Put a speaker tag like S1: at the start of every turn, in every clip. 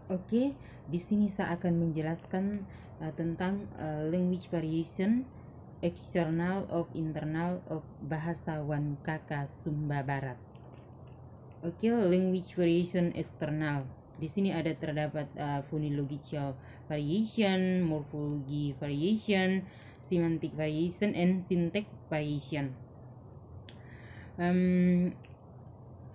S1: Oke, di sini saya akan menjelaskan tentang language variation external of internal of bahasa Wankaka Sumba Barat. Oke, language variation external. Di sini ada terdapat phonological variation, morphology variation, semantic variation, and syntax variation.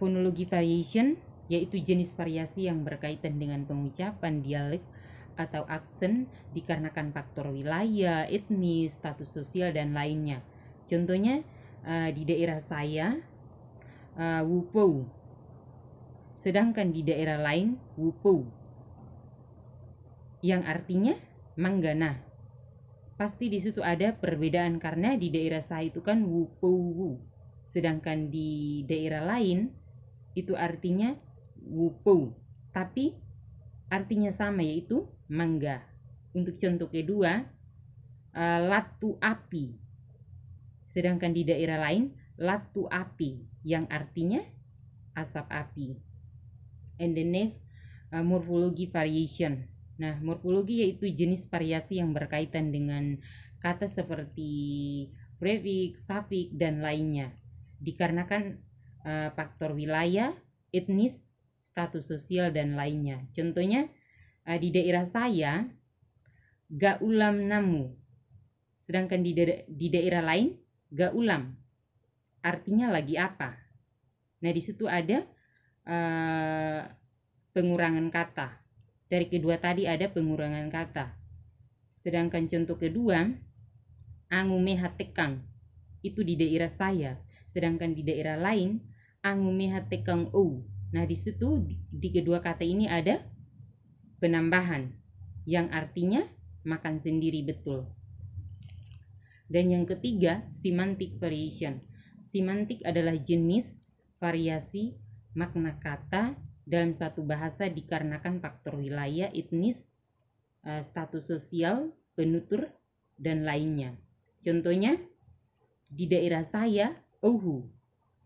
S1: Phonology variation yaitu jenis variasi yang berkaitan dengan pengucapan, dialek, atau aksen dikarenakan faktor wilayah, etnis, status sosial, dan lainnya. Contohnya di daerah saya Wupou, sedangkan di daerah lain Wupou, yang artinya manggana. Pasti di situ ada perbedaan karena di daerah saya itu kan Wupou, sedangkan di daerah lain itu artinya Wupou, tapi artinya sama yaitu mangga. Untuk contoh kedua, latu api, sedangkan di daerah lain latu api yang artinya asap api. And the next, morphology variation. Nah, morfologi yaitu jenis variasi yang berkaitan dengan kata seperti prefix, suffix, dan lainnya dikarenakan faktor wilayah, etnis, status sosial, dan lainnya. Contohnya di daerah saya gaulam namu, sedangkan di daerah lain gaulam artinya lagi apa. Nah, di situ ada pengurangan kata. Dari kedua tadi ada pengurangan kata. Sedangkan contoh kedua, angume hatekang, itu di daerah saya. Sedangkan di daerah lain, angume hatekang o. Nah, di situ di kedua kata ini ada penambahan yang artinya makan sendiri betul. Dan yang ketiga, semantic variation. Semantik adalah jenis variasi makna kata dalam suatu bahasa dikarenakan faktor wilayah, etnis, status sosial, penutur, dan lainnya. Contohnya, di daerah saya, ohu,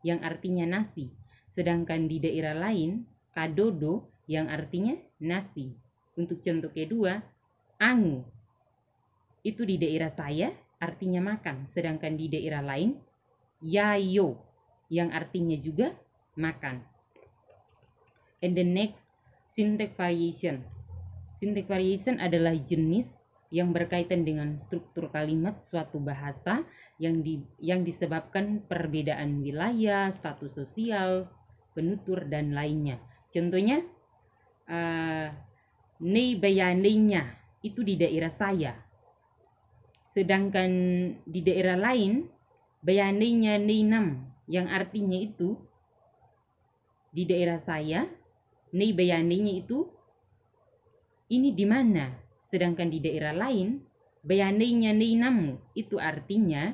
S1: yang artinya nasi. Sedangkan di daerah lain, kadodo, yang artinya nasi. Untuk contoh kedua, angu, itu di daerah saya artinya makan. Sedangkan di daerah lain, yayo, yang artinya juga makan. And the next, syntax variation. Syntax variation adalah jenis yang berkaitan dengan struktur kalimat suatu bahasa yang disebabkan perbedaan wilayah, status sosial, penutur, dan lainnya. Contohnya, nei bayaneinya itu di daerah saya. Sedangkan di daerah lain, bayaneinya nei nam, yang artinya itu di daerah saya, nei bayaneinya itu ini di mana. Sedangkan di daerah lain, bayaneinya nei namu, itu artinya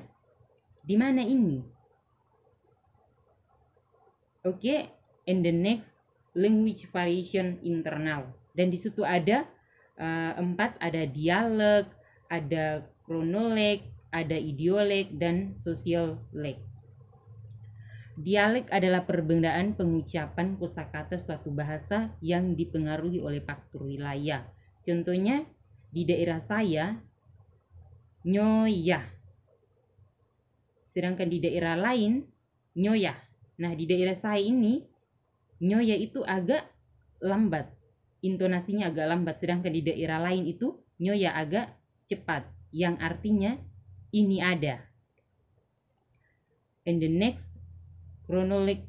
S1: di mana ini. Oke, and the next, language variation internal. Dan di situ ada 4, ada dialek, ada kronoleg, ada idioleg, dan sosiolek. Dialek adalah perbedaan pengucapan kosakata suatu bahasa yang dipengaruhi oleh faktor wilayah. Contohnya di daerah saya nyoya, sedangkan di daerah lain nyoya. Nah, di daerah saya ini nyoya itu agak lambat, intonasinya agak lambat, sedangkan di daerah lain itu nyoya agak cepat, yang artinya ini ada. And the next, kronoleg,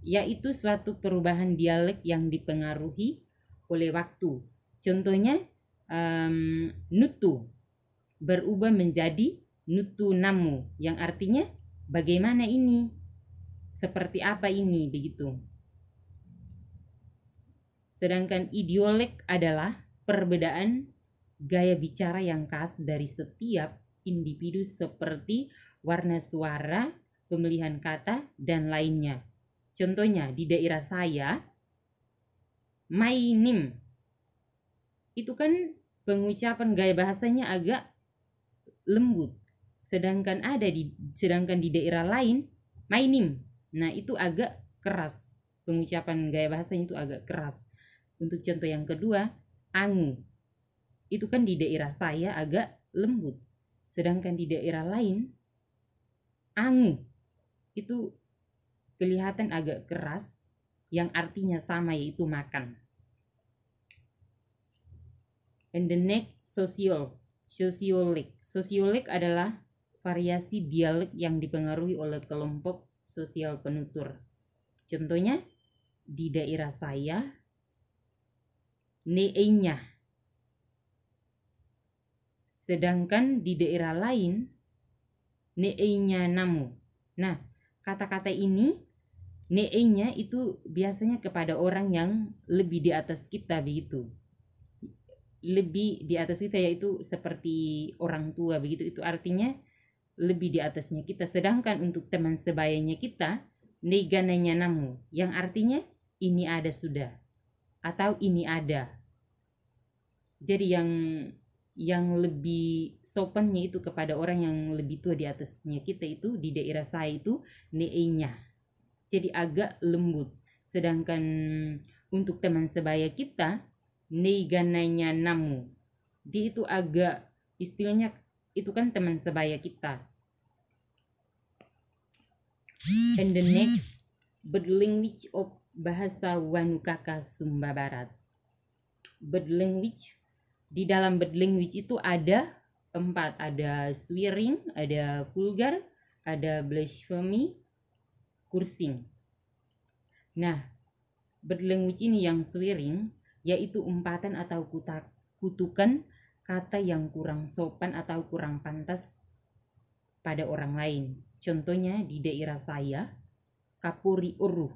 S1: yaitu suatu perubahan dialek yang dipengaruhi oleh waktu. Contohnya nutu berubah menjadi nutu namu, yang artinya bagaimana ini, seperti apa ini, begitu. Sedangkan idiolek adalah perbedaan gaya bicara yang khas dari setiap individu seperti warna suara, pemilihan kata, dan lainnya. Contohnya di daerah saya, mainim, itu kan pengucapan gaya bahasanya agak lembut. Sedangkan di daerah lain, mainim, nah itu agak keras, pengucapan gaya bahasanya itu agak keras. Untuk contoh yang kedua, angu. Itu kan di daerah saya agak lembut. Sedangkan di daerah lain, angu itu kelihatan agak keras, yang artinya sama, yaitu makan. And the next, Sosiolik adalah variasi dialek yang dipengaruhi oleh kelompok sosial penutur. Contohnya, di daerah saya, neenya. Sedangkan di daerah lain, neenya namu. Nah, kata-kata ini, neenya itu biasanya kepada orang yang lebih di atas kita begitu. Lebih di atas kita, yaitu seperti orang tua begitu. Itu artinya lebih di atasnya kita. Sedangkan untuk teman sebayanya kita, negananya namu, yang artinya ini ada sudah, atau ini ada. Jadi yang lebih sopannya itu kepada orang yang lebih tua di atasnya kita, itu di daerah saya itu neenya. Jadi agak lembut. Sedangkan untuk teman sebaya kita, negananya namu, dia itu agak, istilahnya itu kan teman sebaya kita. And the next, berlanguage of bahasa Wanukaka Sumba Barat. Berlanguage, di dalam berlanguage itu ada 4, ada swearing, ada vulgar, ada blasphemy, cursing. Nah, berlanguage ini yang swearing, yaitu umpatan atau kutukan kata yang kurang sopan atau kurang pantas pada orang lain. Contohnya di daerah saya, kapuri uruh,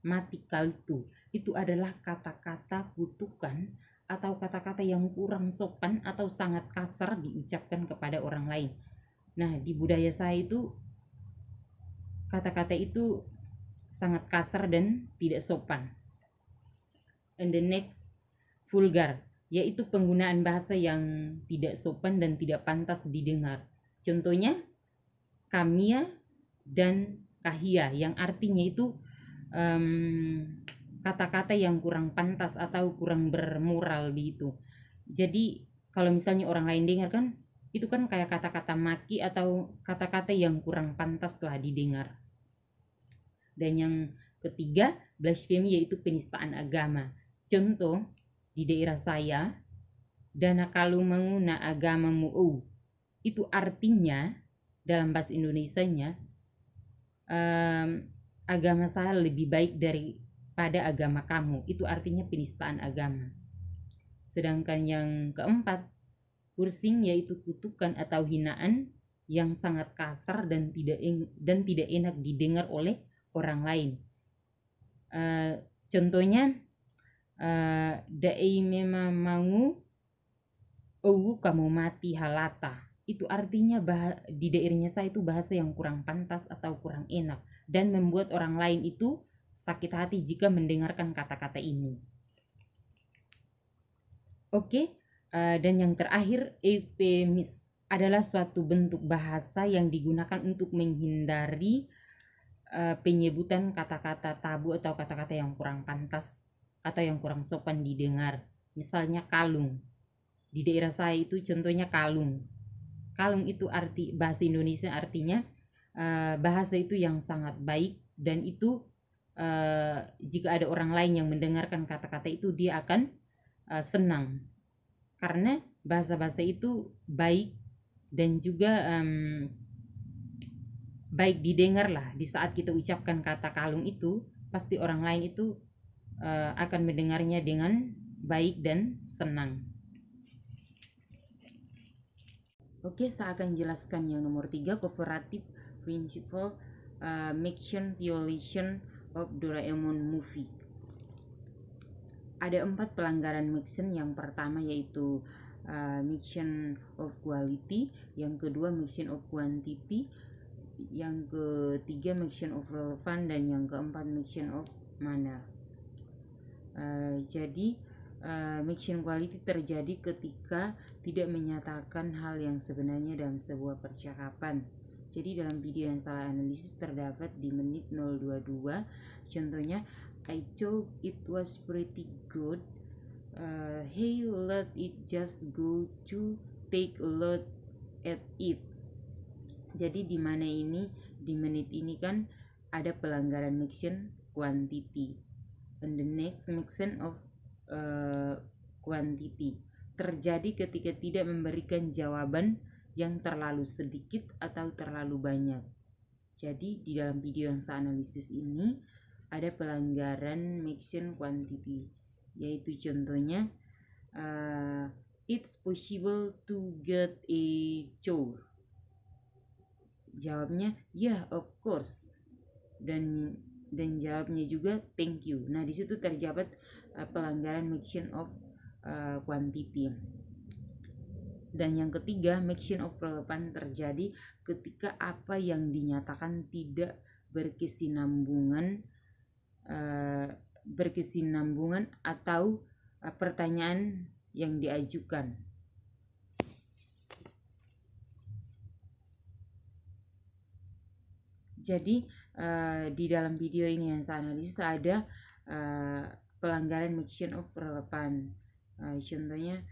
S1: mati kaltu, itu adalah kata-kata kutukan atau kata-kata yang kurang sopan atau sangat kasar diucapkan kepada orang lain. Nah, di budaya saya itu kata-kata itu sangat kasar dan tidak sopan. And the next, vulgar, yaitu penggunaan bahasa yang tidak sopan dan tidak pantas didengar. Contohnya, kamia dan kahia, yang artinya itu kata-kata yang kurang pantas atau kurang bermoral begitu. Jadi kalau misalnya orang lain dengar kan, itu kan kayak kata-kata maki atau kata-kata yang kurang pantas lah didengar. Dan yang ketiga, blasphemy, yaitu penistaan agama. Contoh, di daerah saya, dana kalau menguna agamamu, itu artinya dalam bahasa Indonesianya, agama saya lebih baik daripada agama kamu. Itu artinya penistaan agama. Sedangkan yang keempat, cursing, yaitu kutukan atau hinaan yang sangat kasar dan tidak enak didengar oleh orang lain. Contohnya, da'i memang mau kamu mati halata. Itu artinya di daerahnya saya itu bahasa yang kurang pantas atau kurang enak dan membuat orang lain itu sakit hati jika mendengarkan kata-kata ini. Oke, dan yang terakhir, eufemis adalah suatu bentuk bahasa yang digunakan untuk menghindari penyebutan kata-kata tabu atau kata-kata yang kurang pantas atau yang kurang sopan didengar. Misalnya kalung. Di daerah saya itu contohnya kalung. Kalung itu arti bahasa Indonesia artinya bahasa itu yang sangat baik, dan itu jika ada orang lain yang mendengarkan kata-kata itu, dia akan senang karena bahasa-bahasa itu baik dan juga baik didengar lah. Di saat kita ucapkan kata kalung itu, pasti orang lain itu akan mendengarnya dengan baik dan senang. Oke, saya akan jelaskan yang nomor 3, cooperative principle Maxion violation of Doraemon movie. Ada 4 pelanggaran Maxion. Yang pertama yaitu Maxion of quality, yang kedua Maxion of quantity, yang ketiga Maxion of relevant, dan yang keempat Maxion of manner. Jadi Maxion quality terjadi ketika tidak menyatakan hal yang sebenarnya dalam sebuah percakapan. Jadi dalam video yang salah analisis terdapat di menit 022. Contohnya, I thought it was pretty good hey, let it just go to take a look at it. Jadi di mana ini, di menit ini kan ada pelanggaran mixtion quantity, and the next mixtion of quantity terjadi ketika tidak memberikan jawaban yang terlalu sedikit atau terlalu banyak. Jadi di dalam video yang saya analisis ini ada pelanggaran mixtion quantity, yaitu contohnya it's possible to get a chore. Jawabnya yeah of course, dan jawabnya juga thank you. Nah, di situ terdapat pelanggaran mixtion of quantity. Dan yang ketiga, mixtion of relevant terjadi ketika apa yang dinyatakan tidak berkesinambungan atau pertanyaan yang diajukan. Jadi di dalam video ini yang saya analisis ada pelanggaran mixtion of relevant. Contohnya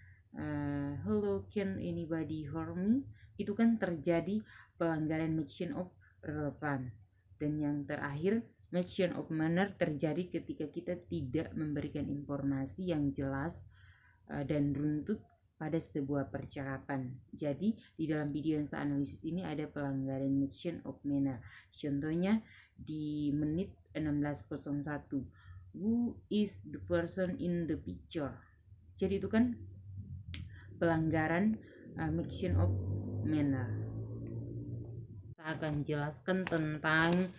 S1: hello, can anybody hear me? Itu kan terjadi pelanggaran mixtion of relevant. Dan yang terakhir, mixtion of manner terjadi ketika kita tidak memberikan informasi yang jelas dan runtut pada sebuah percakapan. Jadi di dalam video yang saya analisis ini ada pelanggaran mixtion of manner. Contohnya di menit 16:01, who is the person in the picture? Jadi itu kan pelanggaran mixtion of manner. Saya akan jelaskan tentang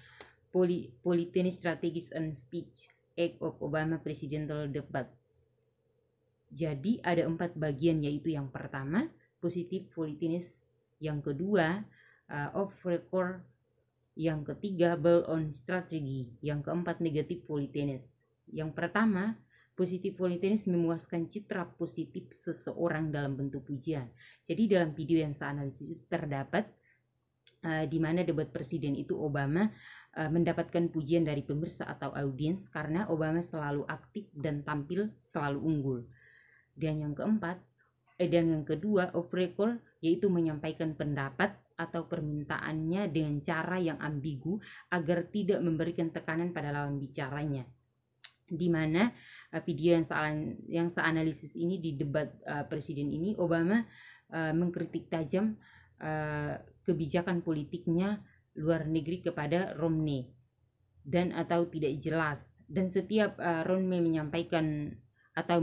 S1: Polytennis Strategies and Speech Act of Obama Presidential Debate. Jadi ada 4 bagian, yaitu yang pertama positive polytennis, yang kedua off record, yang ketiga build on strategy, yang keempat negative polytennis. Yang pertama positive polytennis memuaskan citra positif seseorang dalam bentuk pujian. Jadi dalam video yang saya analisis itu terdapat di mana debat presiden itu Obama mendapatkan pujian dari pemirsa atau audiens karena Obama selalu aktif dan tampil selalu unggul. Dan yang kedua off record, yaitu menyampaikan pendapat atau permintaannya dengan cara yang ambigu agar tidak memberikan tekanan pada lawan bicaranya. Di mana video yang saya analisis ini di debat presiden ini, Obama mengkritik tajam kebijakan politiknya luar negeri kepada Romney dan atau tidak jelas, dan setiap Romney menyampaikan atau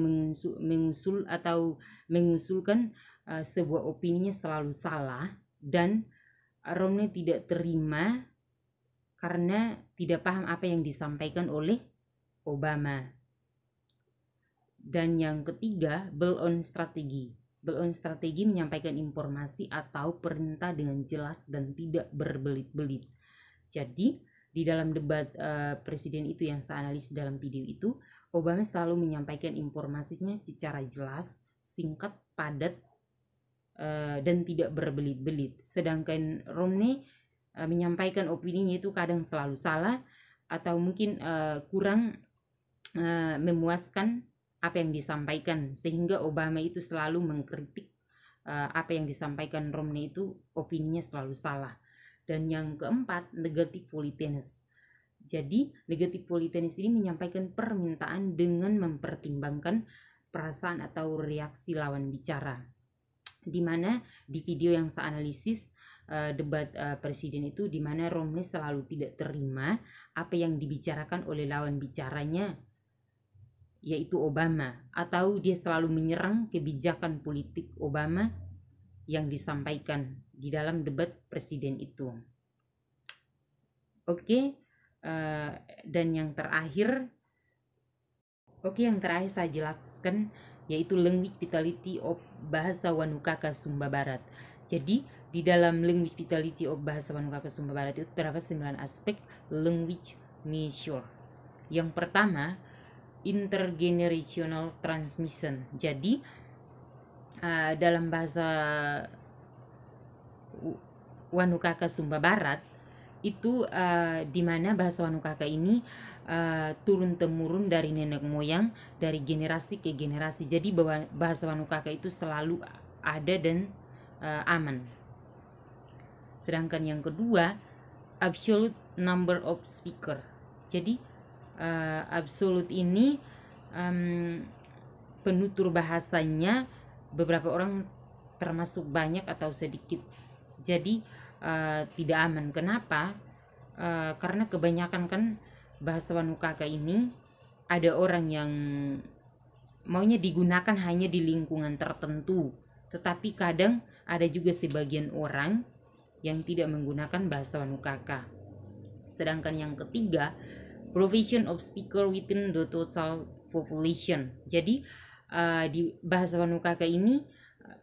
S1: mengusulkan sebuah opininya selalu salah, dan Romney tidak terima karena tidak paham apa yang disampaikan oleh Obama. Dan yang ketiga, build on strategi. Build on strategi menyampaikan informasi atau perintah dengan jelas dan tidak berbelit-belit. Jadi di dalam debat presiden itu yang saya analisis dalam video itu, Obama selalu menyampaikan informasinya secara jelas, singkat, padat, dan tidak berbelit-belit. Sedangkan Romney menyampaikan opininya itu kadang selalu salah atau mungkin kurang memuaskan apa yang disampaikan, sehingga Obama itu selalu mengkritik apa yang disampaikan Romney itu opininya selalu salah. Dan yang keempat, negative polytennis. Jadi negative polytennis ini menyampaikan permintaan dengan mempertimbangkan perasaan atau reaksi lawan bicara. Di mana di video yang saya analisis debat presiden itu, di mana Romney selalu tidak terima apa yang dibicarakan oleh lawan bicaranya, yaitu Obama, atau dia selalu menyerang kebijakan politik Obama yang disampaikan di dalam debat presiden itu. Dan yang terakhir saya jelaskan yaitu language vitality of bahasa Wanukaka Sumba Barat. Jadi di dalam language vitality of bahasa Wanukaka Sumba Barat itu terdapat 9 aspek language measure. Yang pertama, intergenerational transmission. Jadi dalam bahasa Wanukaka Sumba Barat itu di mana bahasa Wanukaka ini turun temurun dari nenek moyang, dari generasi ke generasi. Jadi bahasa Wanukaka itu selalu ada dan aman. Sedangkan yang kedua, absolute number of speaker. Jadi absolute ini penutur bahasanya beberapa orang termasuk banyak atau sedikit. Jadi tidak aman. Kenapa? Karena kebanyakan kan bahasa Wanukaka ini ada orang yang maunya digunakan hanya di lingkungan tertentu, tetapi kadang ada juga sebagian orang yang tidak menggunakan bahasa Wanukaka. Sedangkan yang ketiga, provision of speaker within the total population. Jadi di bahasa Wanukaka ini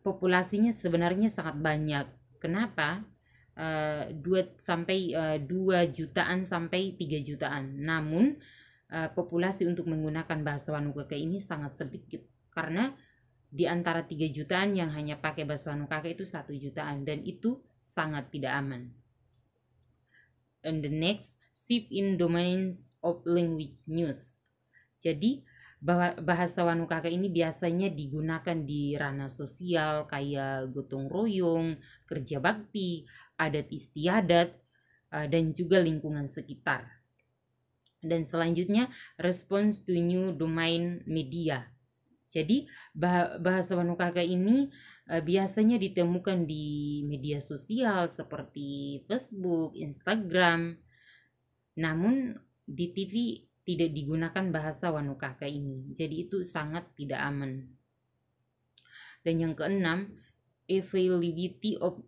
S1: populasinya sebenarnya sangat banyak. Kenapa? 2 jutaan sampai 3 jutaan. Namun populasi untuk menggunakan bahasa Wanukaka ini sangat sedikit, karena di antara 3 jutaan yang hanya pakai bahasa Wanukaka itu 1 jutaan, dan itu sangat tidak aman. And the next, shift in domains of language news. Jadi bahasa Wanukaka ini biasanya digunakan di ranah sosial kayak gotong royong, kerja bakti, adat istiadat, dan juga lingkungan sekitar. Dan selanjutnya, response to new domain media. Jadi bahasa Wanukaka ini biasanya ditemukan di media sosial seperti Facebook, Instagram. Namun di TV tidak digunakan bahasa Wanukaka ini. Jadi itu sangat tidak aman. Dan yang keenam, availability of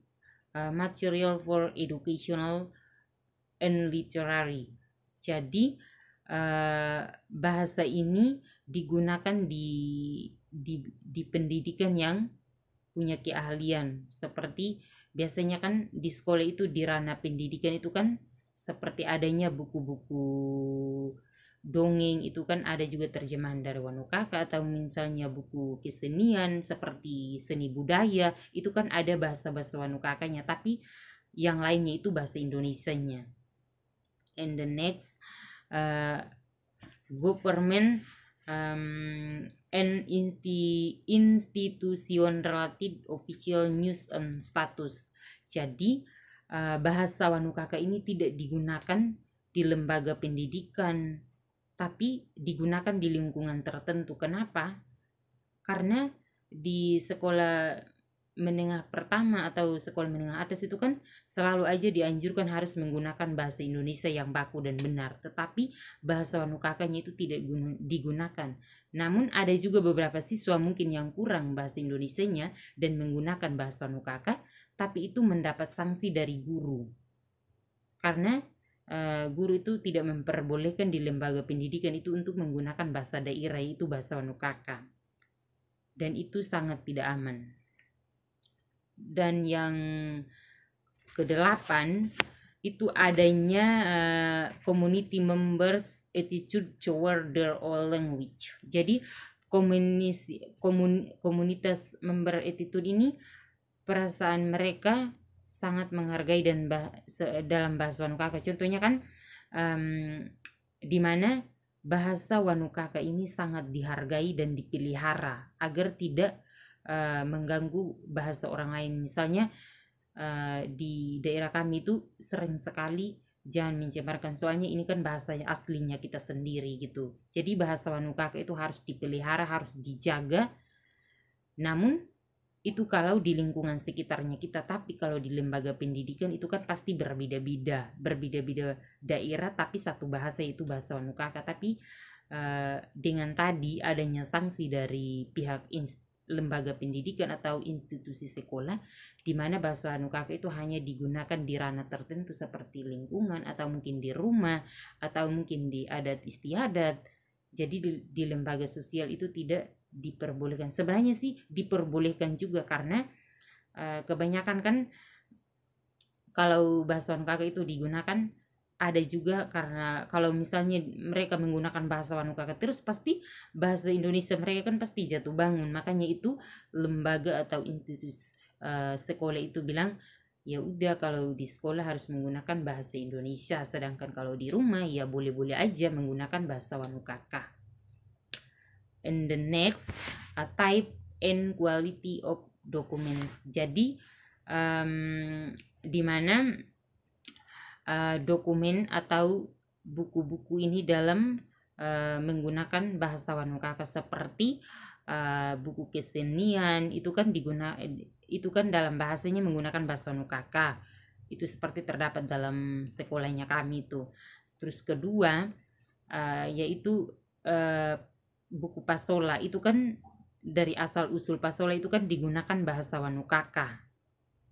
S1: material for educational and literary. Jadi bahasa ini digunakan di pendidikan yang punya keahlian. Seperti biasanya kan di sekolah itu, di ranah pendidikan itu kan seperti adanya buku-buku dongeng, itu kan ada juga terjemahan dari Wanukaka, atau misalnya buku kesenian seperti seni budaya, itu kan ada bahasa-bahasa Wanukakanya, tapi yang lainnya itu bahasa Indonesianya. And the next, government and institution related official news and status. Jadi bahasa Wanukaka ini tidak digunakan di lembaga pendidikan, tapi digunakan di lingkungan tertentu. Kenapa? Karena di sekolah menengah pertama atau sekolah menengah atas itu kan selalu aja dianjurkan harus menggunakan bahasa Indonesia yang baku dan benar, tetapi bahasa Wanukakanya itu tidak digunakan. Namun ada juga beberapa siswa mungkin yang kurang bahasa Indonesianya dan menggunakan bahasa Wanukaka, tapi itu mendapat sanksi dari guru, karena guru itu tidak memperbolehkan di lembaga pendidikan itu untuk menggunakan bahasa daerah, itu bahasa Wanukaka, dan itu sangat tidak aman. Dan yang kedelapan itu adanya community members attitude toward their own language. Jadi komunitas member attitude ini, perasaan mereka sangat menghargai dan dalam bahasa Wanukaka. Contohnya kan di mana bahasa Wanukaka ini sangat dihargai dan dipelihara agar tidak mengganggu bahasa orang lain. Misalnya di daerah kami itu sering sekali jangan mencemarkan, soalnya ini kan bahasa aslinya kita sendiri gitu. Jadi bahasa Wanukaka itu harus dipelihara, harus dijaga. Namun itu kalau di lingkungan sekitarnya kita, tapi kalau di lembaga pendidikan itu kan pasti berbeda-beda daerah, tapi satu bahasa, itu bahasa Wanukaka. Tapi dengan tadi adanya sanksi dari pihak lembaga pendidikan atau institusi sekolah, di mana bahasa Wanukaka itu hanya digunakan di ranah tertentu seperti lingkungan, atau mungkin di rumah, atau mungkin di adat istiadat. Jadi di lembaga sosial itu tidak diperbolehkan. Sebenarnya sih diperbolehkan juga, karena kebanyakan kan kalau bahasa Wanukaka itu digunakan, ada juga karena kalau misalnya mereka menggunakan bahasa Wanukaka terus, pasti bahasa Indonesia mereka kan pasti jatuh bangun. Makanya itu lembaga atau institusi sekolah itu bilang ya udah kalau di sekolah harus menggunakan bahasa Indonesia, sedangkan kalau di rumah ya boleh-boleh aja menggunakan bahasa Wanukaka. And the next, type and quality of documents. Jadi di mana dokumen atau buku-buku ini dalam menggunakan bahasa Wanukaka, seperti buku kesenian itu kan dalam bahasanya menggunakan bahasa Wanukaka. Itu seperti terdapat dalam sekolahnya kami itu. Terus kedua yaitu buku Pasola, itu kan dari asal usul Pasola itu kan digunakan bahasa Wanukaka,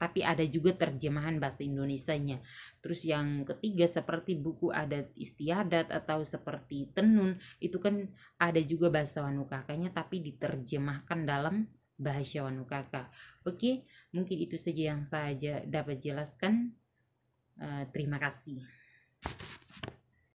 S1: tapi ada juga terjemahan bahasa Indonesianya. Terus yang ketiga seperti buku adat istiadat atau seperti tenun, itu kan ada juga bahasa Wanukakanya tapi diterjemahkan dalam bahasa Wanukaka. Oke, mungkin itu saja yang saya dapat jelaskan. Terima kasih.